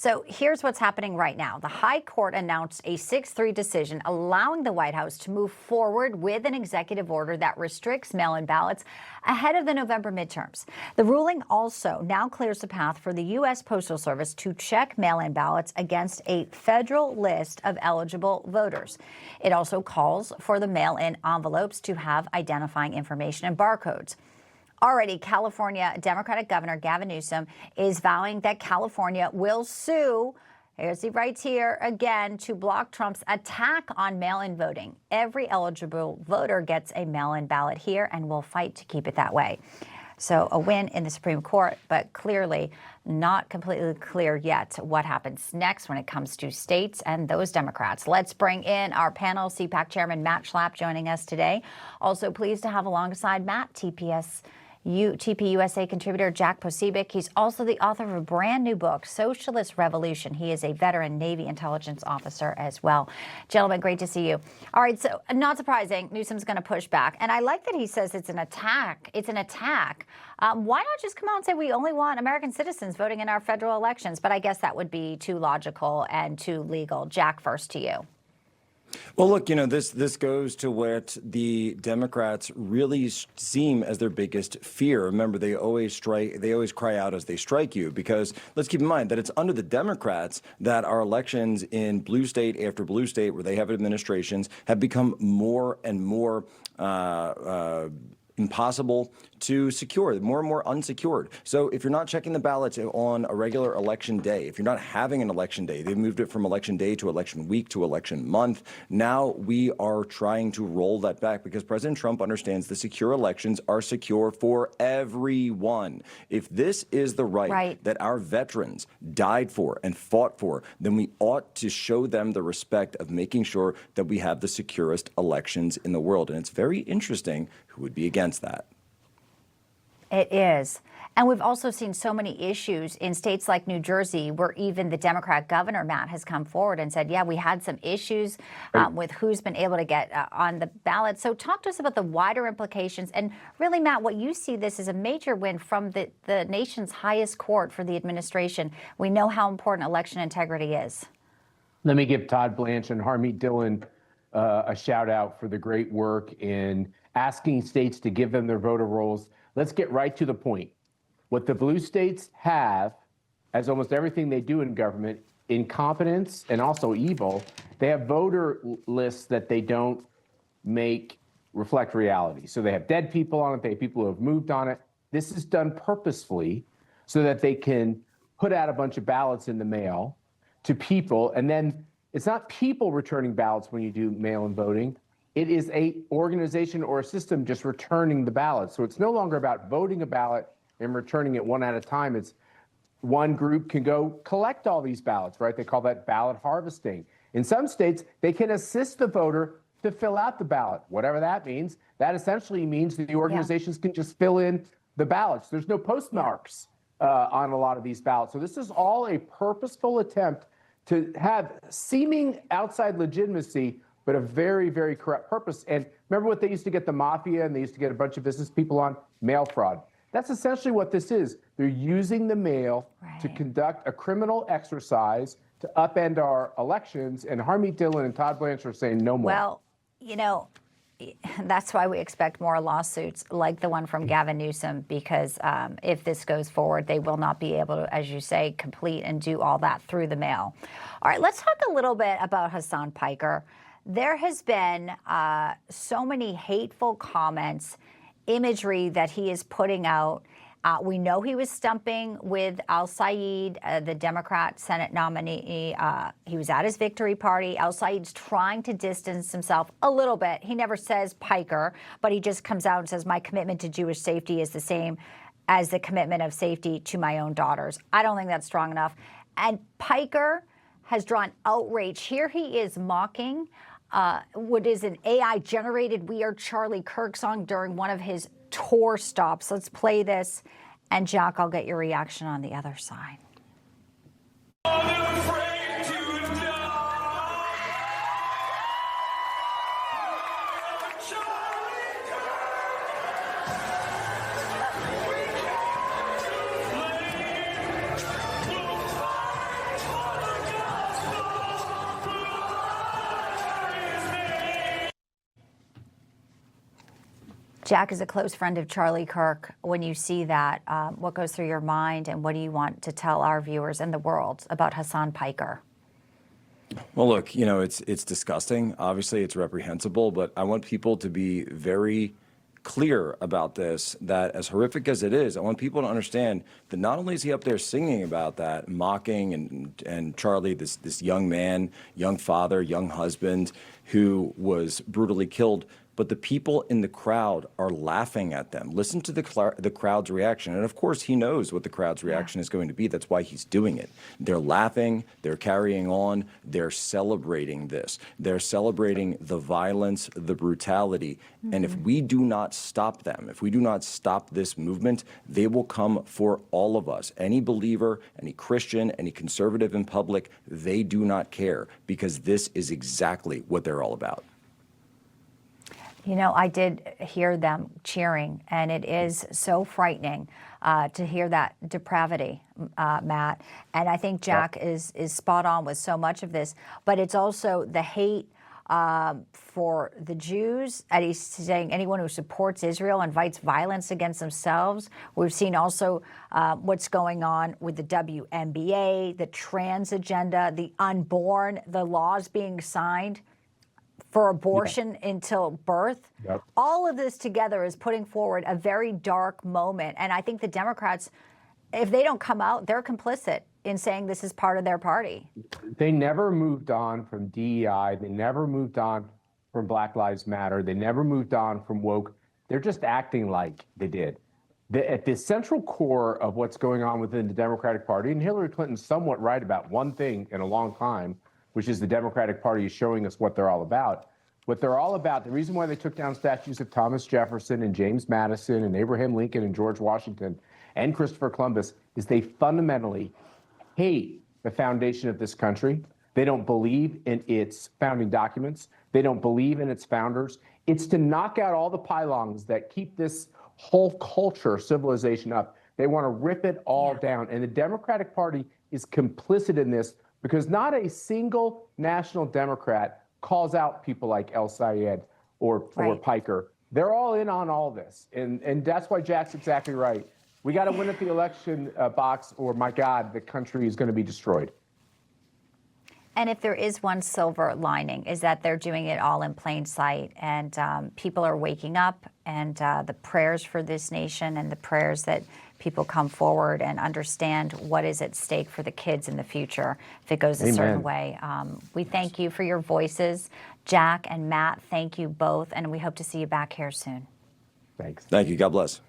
So here's what's happening right now. The High Court announced a 6-3 decision allowing the White House to move forward with an executive order that restricts mail-in ballots ahead of the November midterms. The ruling also now clears the path for the U.S. Postal Service to check mail-in ballots against a federal list of eligible voters. It also calls for the mail-in envelopes to have identifying information and barcodes. Already, California Democratic Governor Gavin Newsom is vowing that California will sue, as he writes here again, to block Trump's attack on mail-in voting. Every eligible voter gets a mail-in ballot here and will fight to keep it that way. So a win in the Supreme Court, but clearly not completely clear yet what happens next when it comes to states and those Democrats. Let's bring in our panel, CPAC Chairman Matt Schlapp joining us today. Also pleased to have alongside Matt, TPUSA contributor Jack Posobiec. He's also the author of a brand new book, Socialist Revolution. He is a veteran Navy intelligence officer as well. Gentlemen, great to see you. All right, so not surprising, Newsom's going to push back. And I like that he says it's an attack. It's an attack. Why not just come out and say we only want American citizens voting in our federal elections? But I guess that would be too logical and too legal. Jack, first to you. Well, look, this goes to what the Democrats really seem as their biggest fear. Remember, they always cry out as they strike you, because let's keep in mind that it's under the Democrats that our elections in blue state after blue state, where they have administrations, have become more and more impossible to secure, more and more unsecured. So if you're not checking the ballots on a regular election day, if you're not having an election day, they've moved it from election day to election week to election month. Now we are trying to roll that back because President Trump understands the secure elections are secure for everyone. If this is the right that our veterans died for and fought for, then we ought to show them the respect of making sure that we have the securest elections in the world. And it's very interesting who would be against that. It is. And we've also seen so many issues in states like New Jersey, where even the Democrat governor, Matt, has come forward and said, yeah, we had some issues with who's been able to get on the ballot. So talk to us about the wider implications. And really, Matt, what you see this is a major win from the nation's highest court for the administration. We know how important election integrity is. Let me give Todd Blanche and Harmeet Dillon a shout out for the great work in asking states to give them their voter rolls. Let's get right to the point. What the blue states have, as almost everything they do in government, incompetence and also evil, they have voter lists that they don't make reflect reality. So they have dead people on it, they have people who have moved on it. This is done purposefully so that they can put out a bunch of ballots in the mail to people, and then it's not people returning ballots when you do mail-in voting. It is a organization or a system just returning the ballot. So it's no longer about voting a ballot and returning it one at a time. It's one group can go collect all these ballots, right? They call that ballot harvesting. In some states, they can assist the voter to fill out the ballot, whatever that means. That essentially means that the organizations can just fill in the ballots. There's no postmarks on a lot of these ballots. So this is all a purposeful attempt to have seeming outside legitimacy, but a very, very corrupt purpose. And remember what they used to get the mafia and they used to get a bunch of business people on? Mail fraud. That's essentially what this is. They're using the mail to conduct a criminal exercise to upend our elections. And Harmeet Dillon and Todd Blanche are saying no more. Well, that's why we expect more lawsuits like the one from Gavin Newsom, because if this goes forward, they will not be able to, as you say, complete and do all that through the mail. All right, let's talk a little bit about Hassan Piker. There has been so many hateful comments, imagery that he is putting out. We know he was stumping with Al-Sayed, the Democrat Senate nominee. He was at his victory party. Al-Sayed's trying to distance himself a little bit. He never says Piker, but he just comes out and says, my commitment to Jewish safety is the same as the commitment of safety to my own daughters. I don't think that's strong enough. And Piker has drawn outrage. Here he is mocking what is an AI-generated We Are Charlie Kirk song during one of his tour stops. Let's play this, and Jack, I'll get your reaction on the other side. Jack is a close friend of Charlie Kirk. When you see that, what goes through your mind, and what do you want to tell our viewers and the world about Hassan Piker? Well, look, you know, it's disgusting. Obviously, it's reprehensible, but I want people to be very clear about this, that as horrific as it is, I want people to understand that not only is he up there singing about that, mocking and Charlie, this young man, young father, young husband who was brutally killed, but the people in the crowd are laughing at them. Listen to the crowd's reaction. And of course, he knows what the crowd's reaction is going to be. That's why he's doing it. They're laughing, they're carrying on, they're celebrating this. They're celebrating the violence, the brutality. And if we do not stop them, if we do not stop this movement, they will come for all of us. Any believer, any Christian, any conservative in public, they do not care, because this is exactly what they're all about. You know, I did hear them cheering, and it is so frightening to hear that depravity, Matt. And I think Jack is spot on with so much of this, but it's also the hate for the Jews. And he's saying anyone who supports Israel invites violence against themselves. We've seen also what's going on with the WNBA, the trans agenda, the unborn, the laws being signed for abortion until birth. All of this together is putting forward a very dark moment. And I think the Democrats, if they don't come out, they're complicit in saying this is part of their party. They never moved on from DEI. They never moved on from Black Lives Matter. They never moved on from woke. They're just acting like they did. At the central core of what's going on within the Democratic Party, and Hillary Clinton's somewhat right about one thing in a long time, which is the Democratic Party is showing us what they're all about. What they're all about, the reason why they took down statues of Thomas Jefferson and James Madison and Abraham Lincoln and George Washington and Christopher Columbus, is they fundamentally hate the foundation of this country. They don't believe in its founding documents. They don't believe in its founders. It's to knock out all the pylons that keep this whole culture, civilization up. They want to rip it all down. And the Democratic Party is complicit in this, because not a single national Democrat calls out people like El Sayed or Piker. They're all in on all this. And that's why Jack's exactly right. We got to win at the election box, or my God, the country is going to be destroyed. And if there is one silver lining, is that they're doing it all in plain sight, and people are waking up, and the prayers for this nation and the prayers that people come forward and understand what is at stake for the kids in the future if it goes a certain way. We thank you for your voices. Jack and Matt, thank you both, and we hope to see you back here soon. Thanks. Thank you. God bless.